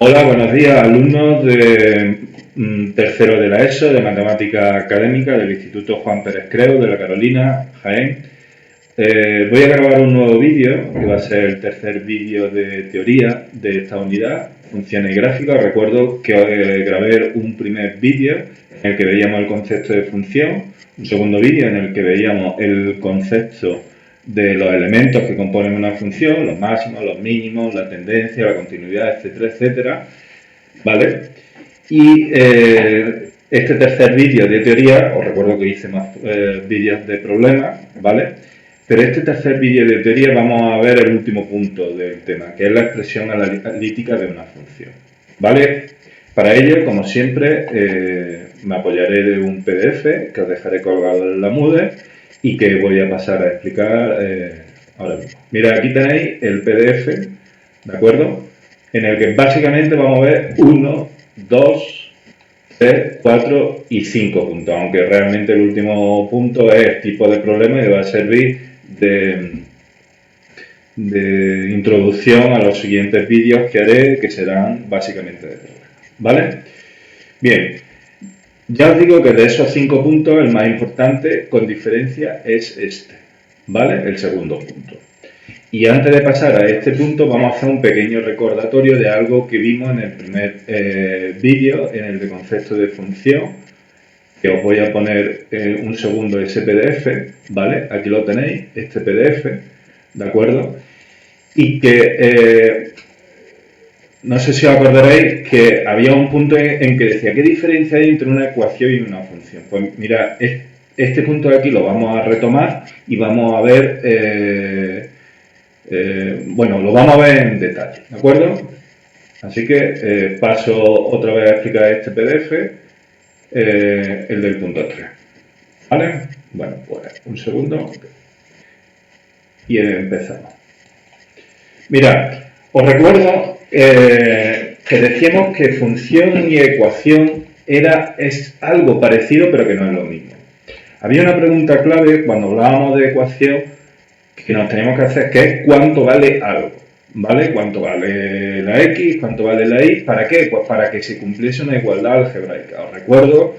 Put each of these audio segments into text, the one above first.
Hola, buenos días, alumnos de tercero de la ESO, de Matemática Académica del Instituto Juan Pérez Creu de la Carolina, Jaén. Voy a grabar un nuevo vídeo, que va a ser el tercer vídeo de teoría de esta unidad, funciones y gráficas. Recuerdo que grabé un primer vídeo en el que veíamos el concepto de función, un segundo vídeo en el que veíamos el concepto de los elementos que componen una función, los máximos, los mínimos, la tendencia, la continuidad, etcétera, etcétera, ¿vale? Y este tercer vídeo de teoría, os recuerdo que hice más vídeos de problemas, ¿vale? Pero este tercer vídeo de teoría vamos a ver el último punto del tema, que es la expresión analítica de una función, ¿vale? Para ello, como siempre, me apoyaré de un PDF que os dejaré colgado en la Moodle y que voy a pasar a explicar ahora mismo. Mira, aquí tenéis el PDF, ¿de acuerdo? En el que básicamente vamos a ver 1, 2, 3, 4 y 5 puntos, aunque realmente el último punto es tipo de problema y va a servir de introducción a los siguientes vídeos que haré, que serán básicamente de problemas, ¿vale? Bien, ya os digo que de esos 5 puntos el más importante con diferencia es este, ¿vale? El segundo punto. Y antes de pasar a este punto vamos a hacer un pequeño recordatorio de algo que vimos en el primer vídeo, en el de concepto de función, que os voy a poner un segundo ese PDF, ¿vale? Aquí lo tenéis, este PDF, ¿de acuerdo? Y que no sé si os acordaréis que había un punto en que decía ¿qué diferencia hay entre una ecuación y una función? Pues mira, este punto de aquí lo vamos a retomar y vamos a ver, bueno, lo vamos a ver en detalle, ¿de acuerdo? Así que paso otra vez a explicar este PDF, el del punto 3, ¿vale? Bueno, pues un segundo y empezamos. Mirad, os recuerdo que decíamos que función y ecuación es algo parecido pero que no es lo mismo. Había una pregunta clave cuando hablábamos de ecuación que nos teníamos que hacer, que es cuánto vale algo, ¿vale? Cuánto vale la X, cuánto vale la Y, ¿para qué? Pues para que se cumpliese una igualdad algebraica. Os recuerdo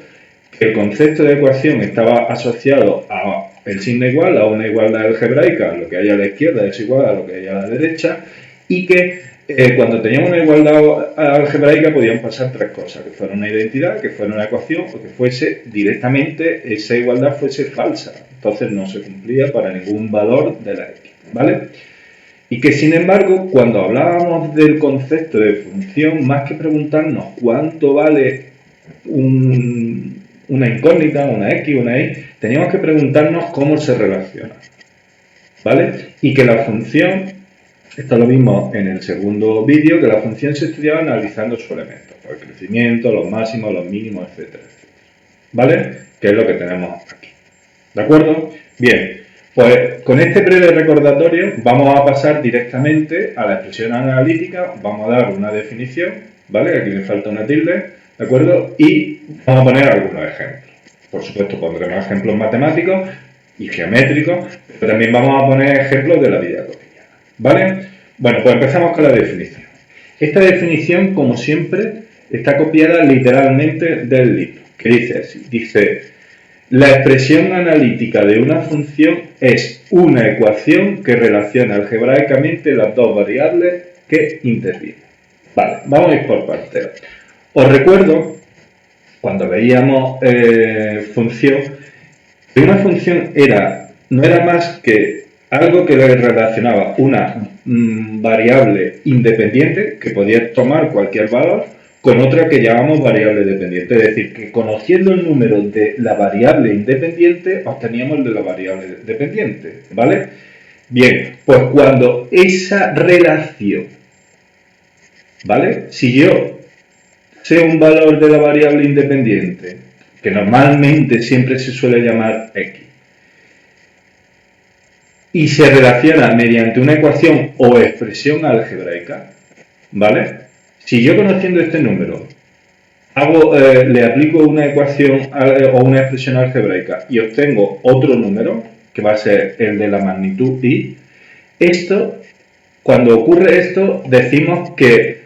que el concepto de ecuación estaba asociado a el signo igual, a una igualdad algebraica, lo que hay a la izquierda es igual a lo que hay a la derecha, y que cuando teníamos una igualdad algebraica podían pasar tres cosas, que fuera una identidad, que fuera una ecuación o que fuese directamente esa igualdad fuese falsa. Entonces no se cumplía para ningún valor de la X, ¿vale? Y que sin embargo, cuando hablábamos del concepto de función, más que preguntarnos cuánto vale una incógnita, una X, una Y, teníamos que preguntarnos cómo se relaciona, ¿vale? Y que la función, esto lo vimos en el segundo vídeo, que la función se estudiaba analizando sus elementos, el crecimiento, los máximos, los mínimos, etcétera, ¿vale? Que es lo que tenemos aquí, ¿de acuerdo? Bien, pues con este breve recordatorio vamos a pasar directamente a la expresión analítica, vamos a dar una definición, ¿vale? Aquí me falta una tilde, ¿de acuerdo? Y vamos a poner algunos ejemplos. Por supuesto, pondremos ejemplos matemáticos y geométricos, pero también vamos a poner ejemplos de la vida cotidiana, ¿vale? Bueno, pues empezamos con la definición. Esta definición, como siempre, está copiada literalmente del libro, que dice así, dice: la expresión analítica de una función es una ecuación que relaciona algebraicamente las dos variables que intervienen. Vale, vamos a ir por partes. Os recuerdo, cuando veíamos función, que una función no era más que algo que le relacionaba una variable independiente, que podía tomar cualquier valor, con otra que llamamos variable dependiente. Es decir, que conociendo el número de la variable independiente, obteníamos el de la variable dependiente, ¿vale? Bien, pues cuando esa relación, ¿vale? Si yo sé un valor de la variable independiente, que normalmente siempre se suele llamar X, y se relaciona mediante una ecuación o expresión algebraica, ¿vale? Si yo conociendo este número le aplico una ecuación o una expresión algebraica y obtengo otro número, que va a ser el de la magnitud y, cuando ocurre esto, decimos que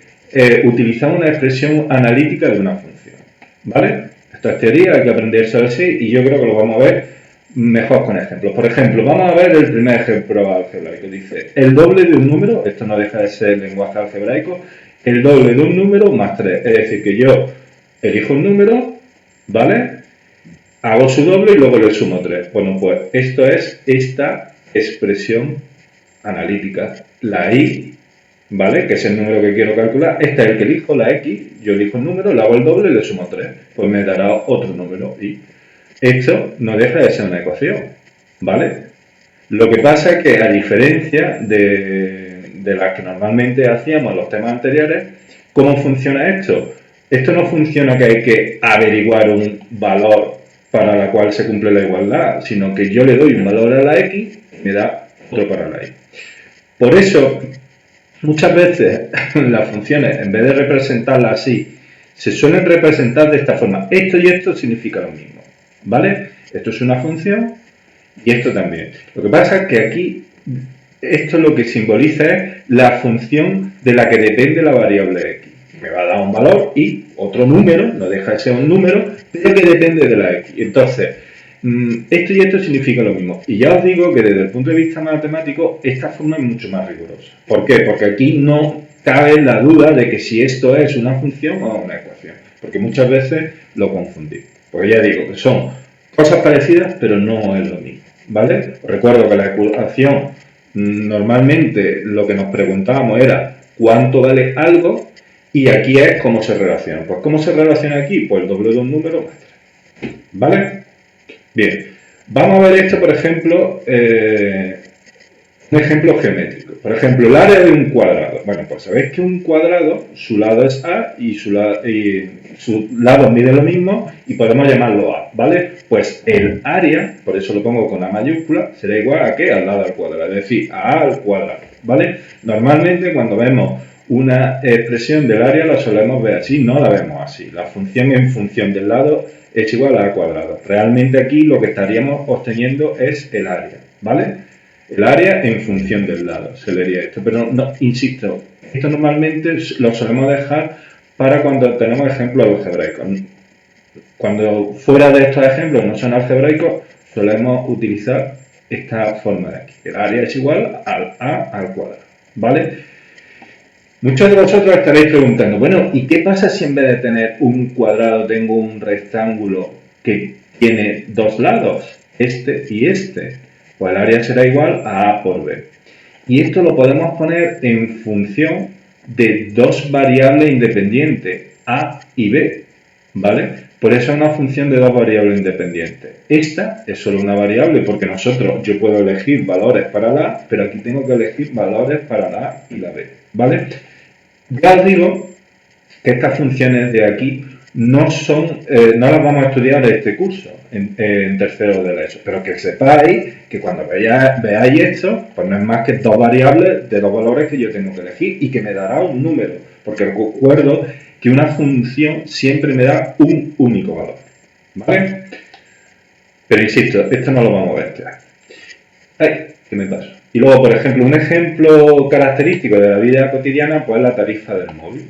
utilizamos una expresión analítica de una función. ¿Vale? Esto es teoría, hay que aprenderse así y yo creo que lo vamos a ver mejor con ejemplos. Por ejemplo, vamos a ver el primer ejemplo algebraico. Dice, el doble de un número, esto no deja de ser lenguaje algebraico, el doble de un número más 3. Es decir, que yo elijo un número, ¿vale? Hago su doble y luego le sumo 3. Bueno, pues esto es esta expresión analítica. La i, ¿vale? Que es el número que quiero calcular. Este es el que elijo, la x. Yo elijo un número, le hago el doble y le sumo 3. Pues me dará otro número y esto no deja de ser una ecuación, ¿vale? Lo que pasa es que a diferencia de las que normalmente hacíamos en los temas anteriores, ¿cómo funciona esto? Esto no funciona que hay que averiguar un valor para la cual se cumple la igualdad, sino que yo le doy un valor a la x y me da otro para la y. Por eso, muchas veces las funciones, en vez de representarlas así, se suelen representar de esta forma. Esto y esto significa lo mismo, ¿vale? Esto es una función y esto también. Lo que pasa es que aquí, esto lo que simboliza es la función de la que depende la variable x. Me va a dar un valor y otro número, no deja de ser un número, pero que depende de la x. Entonces, esto y esto significa lo mismo. Y ya os digo que desde el punto de vista matemático, esta forma es mucho más rigurosa. ¿Por qué? Porque aquí no cabe la duda de que si esto es una función o una ecuación. Porque muchas veces lo confundimos. Porque ya digo que son cosas parecidas, pero no es lo mismo. ¿Vale? Os recuerdo que la ecuación, normalmente lo que nos preguntábamos era cuánto vale algo, y aquí es cómo se relaciona. Pues ¿cómo se relaciona aquí? Pues el doble de un número más 3. ¿Vale? Bien, vamos a ver esto, por ejemplo, un ejemplo geométrico. Por ejemplo, el área de un cuadrado. Bueno, pues sabéis que un cuadrado, su lado es A y su lado mide lo mismo y podemos llamarlo A, ¿vale? Pues el área, por eso lo pongo con A mayúscula, será igual a ¿qué? Al lado al cuadrado, es decir, a A al cuadrado, ¿vale? Normalmente cuando vemos una expresión del área la solemos ver así, no la vemos así. La función en función del lado es igual a A cuadrado. Realmente aquí lo que estaríamos obteniendo es el área, ¿vale? El área en función del lado, se leería esto. Pero, no, insisto, esto normalmente lo solemos dejar para cuando tenemos ejemplos algebraicos. Cuando fuera de estos ejemplos no son algebraicos, solemos utilizar esta forma de aquí. El área es igual al A al cuadrado, ¿vale? Muchos de vosotros estaréis preguntando, bueno, ¿y qué pasa si en vez de tener un cuadrado tengo un rectángulo que tiene dos lados, este y este? Pues el área será igual a A por B. Y esto lo podemos poner en función de dos variables independientes, A y B, ¿vale? Por eso es una función de dos variables independientes. Esta es solo una variable porque yo puedo elegir valores para la A, pero aquí tengo que elegir valores para la A y la B, ¿vale? Ya os digo que estas funciones de aquí no las vamos a estudiar en este curso, en tercero de la ESO, pero que sepáis que cuando veáis esto, pues no es más que dos variables de dos valores que yo tengo que elegir y que me dará un número, porque recuerdo que una función siempre me da un único valor, ¿vale? Pero insisto, esto no lo vamos a ver ya. ¡Ay! ¿Qué me pasa? Y luego, por ejemplo, un ejemplo característico de la vida cotidiana, pues la tarifa del móvil.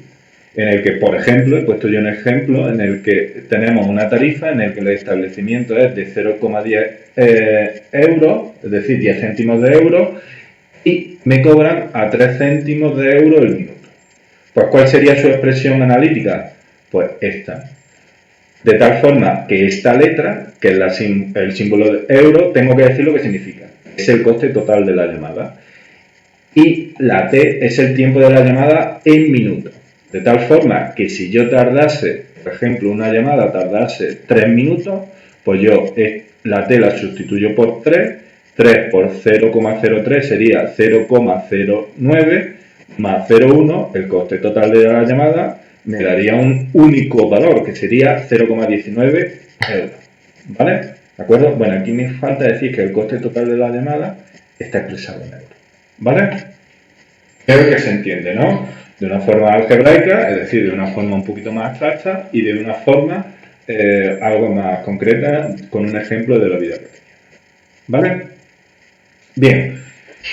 En el que, por ejemplo, he puesto yo un ejemplo en el que tenemos una tarifa en el que el establecimiento es de 0,10 euros, es decir, 10 céntimos de euro, y me cobran a 3 céntimos de euro el minuto. Pues, ¿cuál sería su expresión analítica? Pues esta. De tal forma que esta letra, que es el símbolo de euro, tengo que decir lo que significa. Es el coste total de la llamada. Y la T es el tiempo de la llamada en minutos. De tal forma que si yo tardase, por ejemplo, una llamada tardase 3 minutos, pues yo la T la sustituyo por 3, 3 por 0,03 sería 0,09 más 0,1, el coste total de la llamada, me daría un único valor, que sería 0,19 euros. ¿Vale? ¿De acuerdo? Bueno, aquí me falta decir que el coste total de la llamada está expresado en euros. ¿Vale? Creo que se entiende, ¿no? De una forma algebraica, es decir, de una forma un poquito más abstracta y de una forma algo más concreta con un ejemplo de la vida cotidiana. ¿Vale? Bien.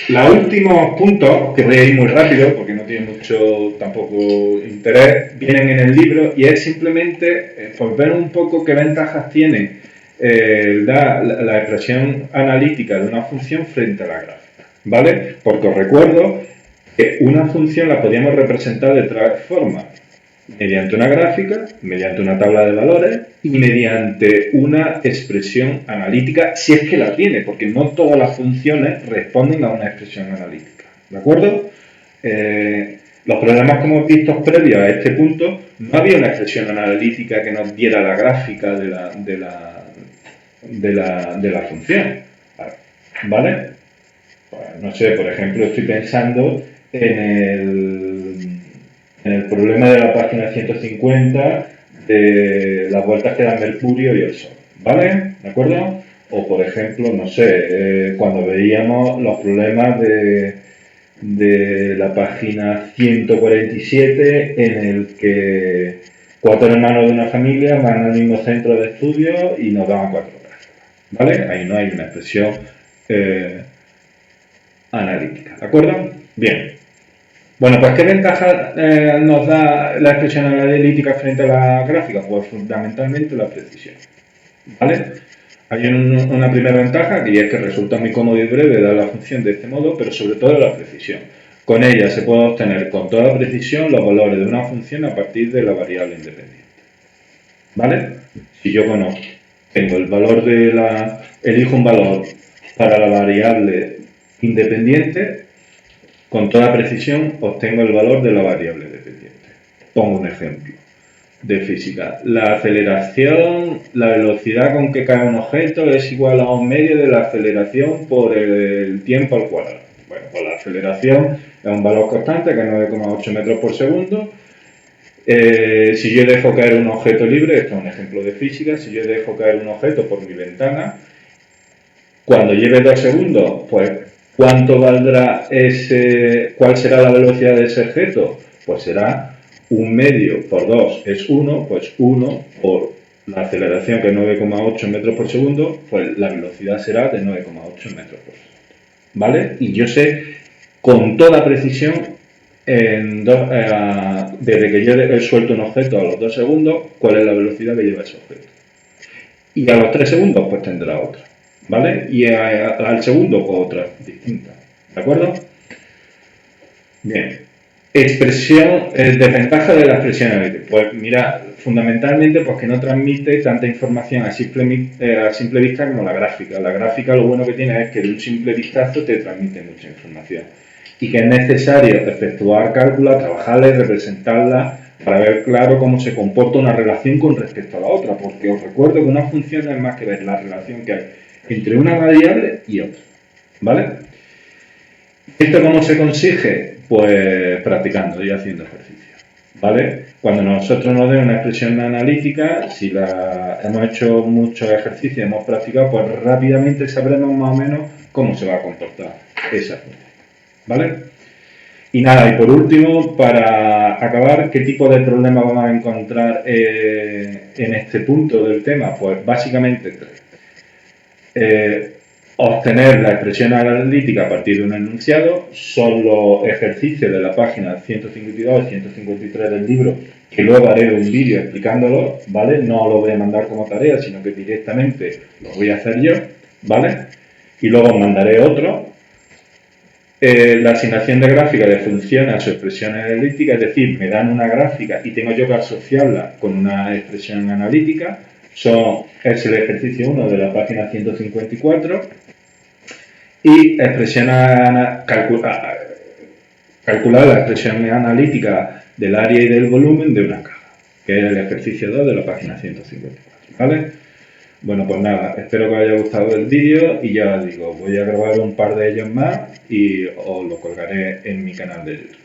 Los últimos puntos, que voy a ir muy rápido porque no tiene mucho tampoco interés, vienen en el libro y es simplemente por ver un poco qué ventajas tiene la expresión analítica de una función frente a la gráfica, ¿vale? Porque os recuerdo que una función la podíamos representar de tres formas: mediante una gráfica, mediante una tabla de valores y mediante una expresión analítica, si es que la tiene, porque no todas las funciones responden a una expresión analítica. ¿De acuerdo? Los problemas que hemos visto previos a este punto, no había una expresión analítica que nos diera la gráfica de la función. ¿Vale? Pues, no sé, por ejemplo, estoy pensando en el problema de la página 150 de las vueltas que da Mercurio y el Sol, ¿vale? ¿De acuerdo? O por ejemplo, no sé, cuando veíamos los problemas de la página 147 en el que 4 hermanos de una familia van al mismo centro de estudio y nos daban 4 gráficas, ¿vale? Ahí no hay una expresión analítica, ¿de acuerdo? Bien. Bueno, pues ¿qué ventaja nos da la expresión analítica frente a la gráfica? Pues fundamentalmente la precisión, ¿vale? Hay una primera ventaja, que es que resulta muy cómodo y breve dar la función de este modo, pero sobre todo la precisión. Con ella se puede obtener con toda precisión los valores de una función a partir de la variable independiente, ¿vale? Si yo conozco, tengo el valor elijo un valor para la variable independiente, con toda precisión obtengo el valor de la variable dependiente. Pongo un ejemplo de física. La aceleración, la velocidad con que cae un objeto es igual a un medio de la aceleración por el tiempo al cuadrado. Bueno, pues la aceleración es un valor constante que es 9,8 metros por segundo. Si yo dejo caer un objeto libre, esto es un ejemplo de física, si yo dejo caer un objeto por mi ventana, cuando lleve 2 segundos, pues ¿cuánto valdrá cuál será la velocidad de ese objeto? Pues será un medio por 2 es 1, pues 1 por la aceleración que es 9,8 metros por segundo, pues la velocidad será de 9,8 metros por segundo. ¿Vale? Y yo sé con toda precisión, desde que yo he suelto un objeto a los 2 segundos, cuál es la velocidad que lleva ese objeto. Y a los 3 segundos, pues tendrá otra. ¿Vale? Y al segundo, pues otra distinta. ¿De acuerdo? Bien. Expresión, desventaja de la expresión analítica. Pues mira, fundamentalmente pues que no transmite tanta información a simple vista como la gráfica. La gráfica lo bueno que tiene es que de un simple vistazo te transmite mucha información. Y que es necesario efectuar cálculos, trabajarla y representarla para ver claro cómo se comporta una relación con respecto a la otra. Porque os recuerdo que una función es más que ver la relación que hay entre una variable y otra. ¿Vale? ¿Esto cómo se consigue? Pues practicando y haciendo ejercicio, ¿vale? Cuando nosotros nos den una expresión analítica, si hemos hecho muchos ejercicios, hemos practicado, pues rápidamente sabremos más o menos cómo se va a comportar esa función, ¿vale? Y nada, y por último, para acabar, ¿qué tipo de problemas vamos a encontrar en este punto del tema? Pues básicamente tres. Obtener la expresión analítica a partir de un enunciado son los ejercicios de la página 152 y 153 del libro, que luego haré un vídeo explicándolo, ¿vale? No lo voy a mandar como tarea, sino que directamente lo voy a hacer yo, ¿vale? Y luego os mandaré otro. La asignación de gráfica de funciones a su expresión analítica, es decir, me dan una gráfica y tengo yo que asociarla con una expresión analítica. Es el ejercicio 1 de la página 154 y calcular la expresión analítica del área y del volumen de una caja, que es el ejercicio 2 de la página 154, ¿vale? Bueno, pues nada, espero que os haya gustado el vídeo y ya os digo, voy a grabar un par de ellos más y os lo colgaré en mi canal de YouTube.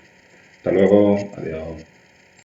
Hasta luego, adiós.